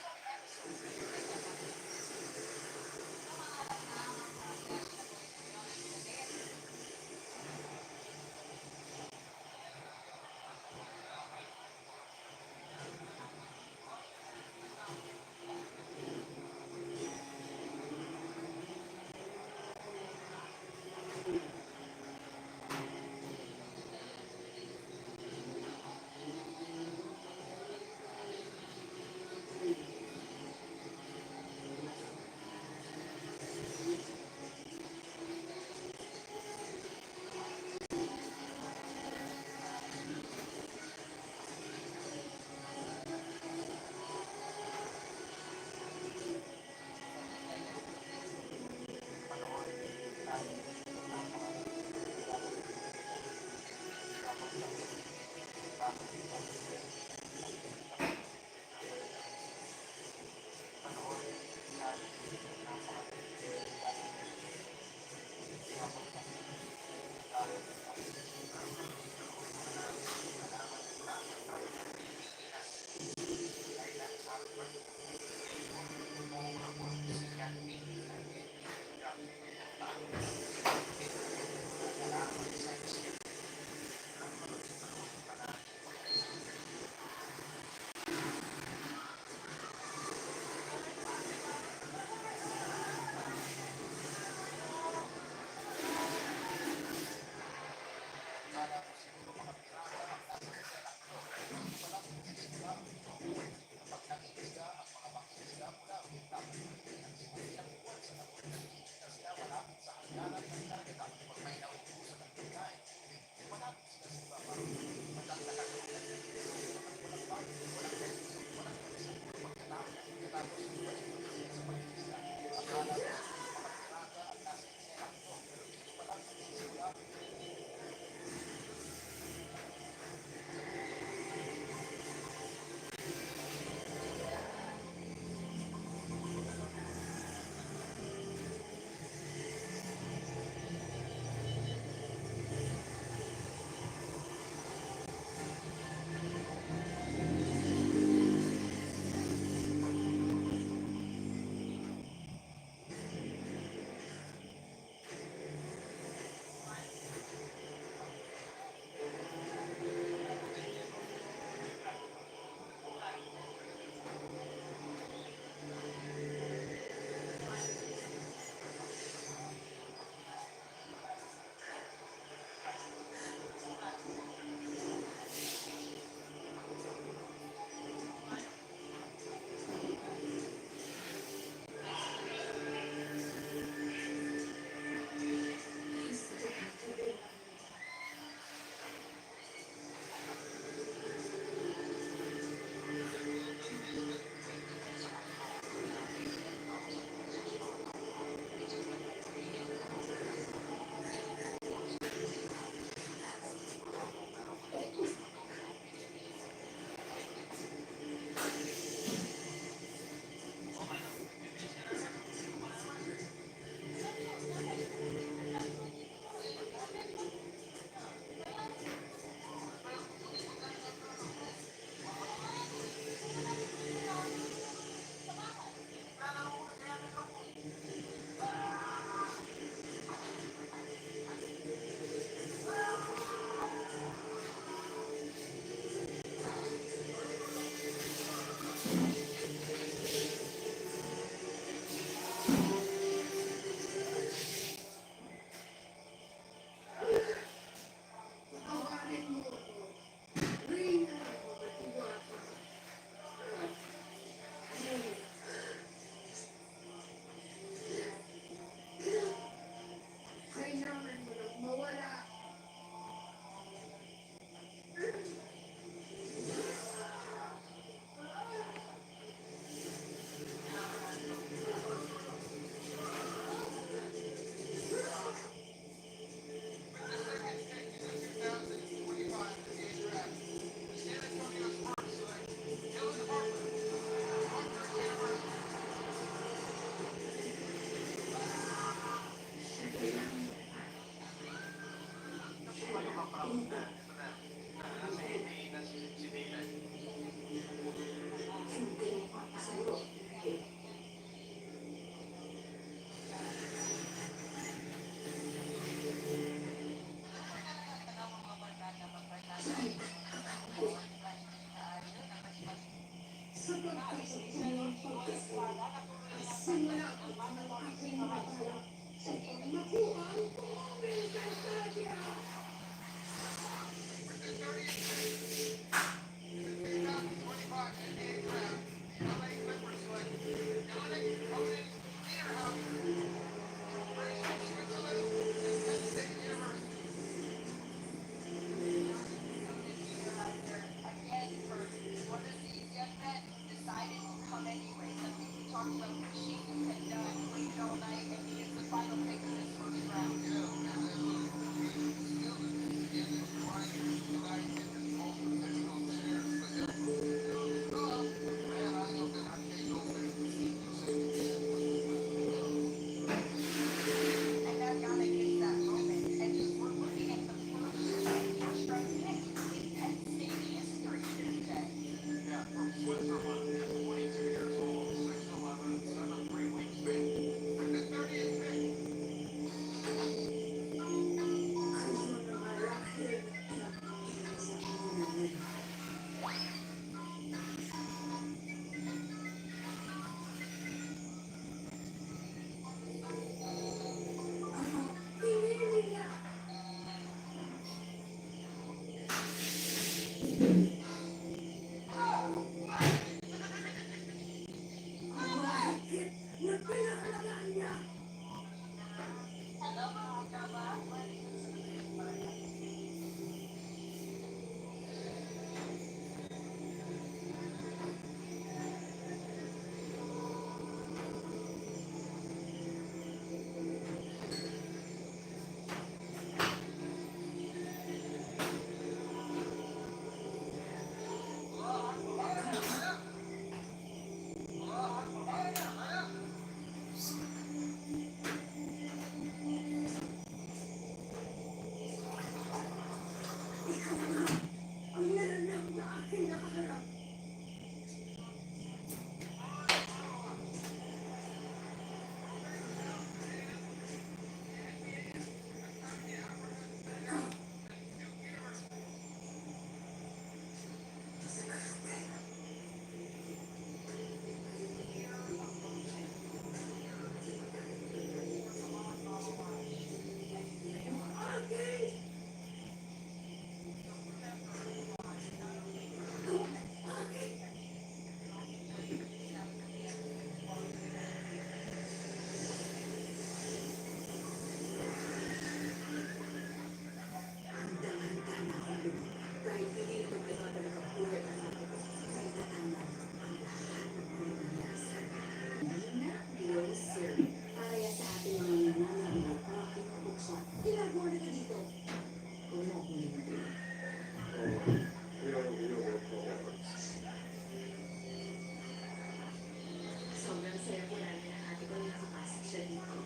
Sobrang saya po namin ng ate ko na nakapasok siya dito.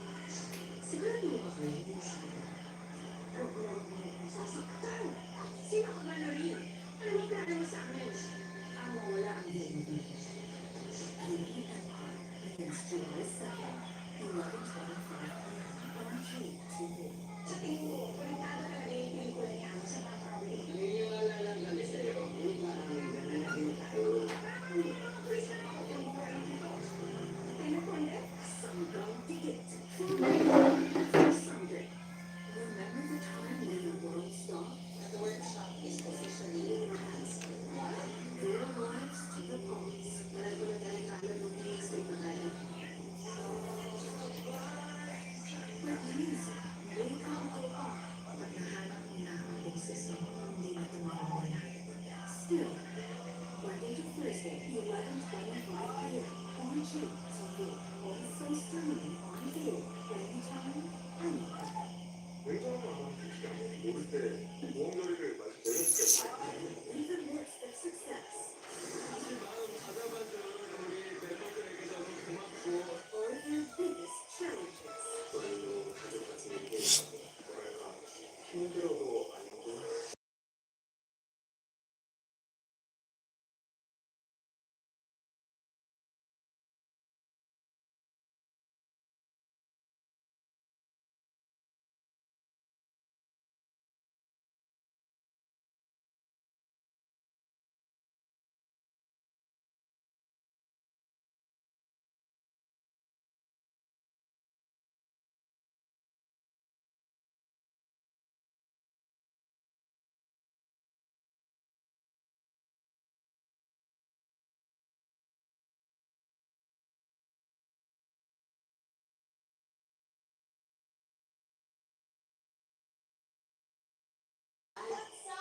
Sigurado ba kayo hindi mo siya huwag mo huwag mo akong sasaktan. Sino ka ba na rin? Ano ang plano mo sa amin? Ang mawala ang DNA. Sa tingin mo, konektado talaga yung pelikula niya mo sa paparawin. Naniniwala lang kami sa'yo. Parang ganun na din tayo. Someday ticket. Someday. Remember the time when the world stopped? The workshop is officially in your hands. Their lives to the pause. Alam ko na talaga ng music na tayo. But music, may kaunti pa. Pag nahanap mo na ang boses mo, hindi na tumawala. Still, Monday to Thursday, 11:25 p.m. on GTV. Also streaming on video, anytime, anywhere. 굉장한 아티스트가 모를 때 무언가를 내렸을 때 In the midst of success, 마음 가다만든 우리 멤버들에게도 고맙고 or their biggest challenges. 저희도 가족 같은 게 뭐랄까 힘들어도 아니고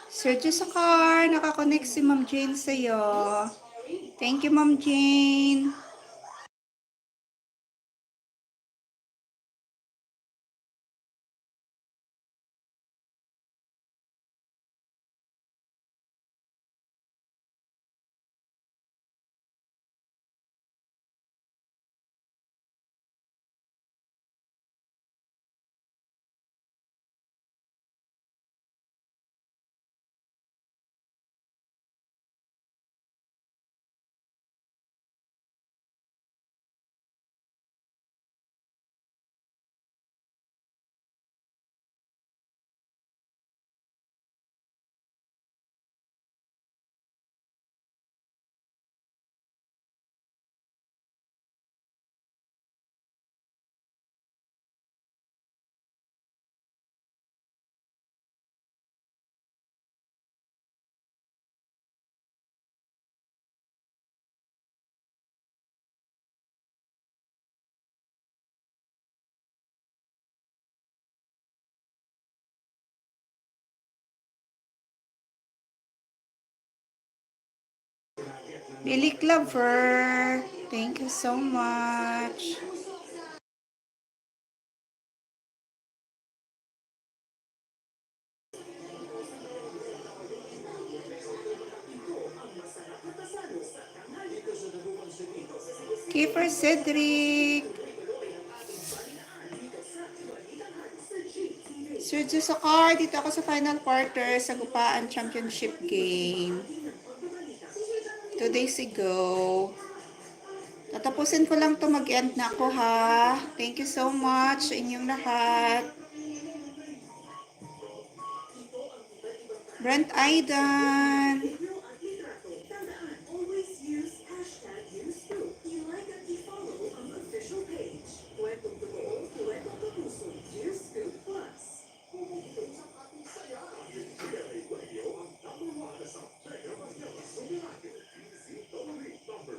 Sergio Sakar, nakakonect si Ma'am Jane sa'yo. Thank you, Ma'am Jane. Billy Clover, thank you so much. Kiefer Cedric. Sergio Socar, dito ako sa final quarter sa Gupaan Championship game. 2 days ago. Tatapusin ko lang to, mag-end na ako ha. Thank you so much sa inyong lahat. Brent Aidan. Tandaan, always use hashtag #YouScoop. I-like at i-follow ang official page. Kwentong totoo, kwentong kapuso. YouScoop Plus. Ito sa ating saya. GMA Radio ang #1 sa Mega Manila Sumirake. DZWB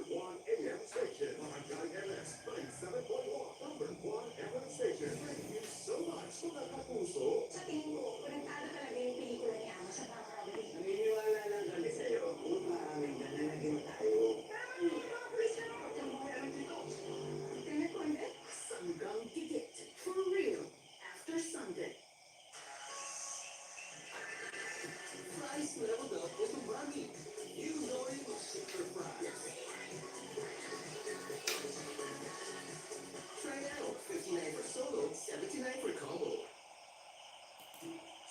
#1 AM station. Barangay LS 97.1 #1 FM station. Thank you so much mga kapuso. Sa tingin ko, konektado talaga yung pelikula ni Ama sa mga kabili. Naniniwala lang kami sa'yo kung maraming nananagin tayo. Sanggang Gigit. For real. After Sunday. Fries leveled up with the Rami. You know it was super fries. Try it out. 59 for solo, 79 for combo.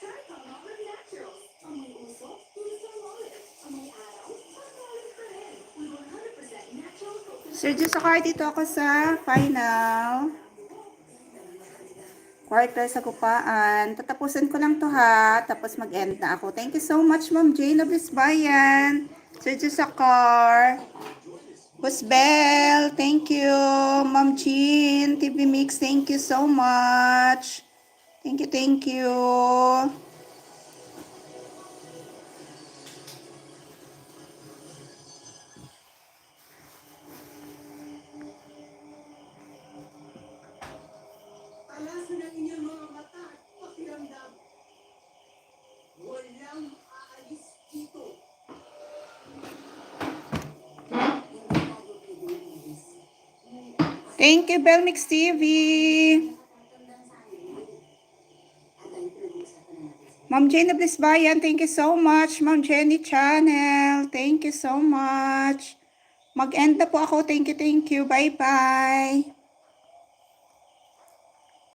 Try Pangmong with Naturals. Amoy usok, usok olive. Amoy araw, olive pa rin. With 100% natural coconut. Sergio Socar, dito ako sa final quarter sa Gupaan. Tatapusin ko lang to ha, tapos mag-end na ako. Thank you so much, Ma'am Jane of Lisbayan. Sergio Socar. Busbel, thank you. Ma'am Jean, TV Mix, thank you so much. Thank you, thank you. Alasan ang inyong mga mata at pakiramdam. Walang aalis dito. Thank you, Belmix TV. Ma'am Jane of Lisbayan, thank you so much. Ma'am Jenny Channel, thank you so much. Mag-end na po ako. Thank you, thank you. Bye-bye.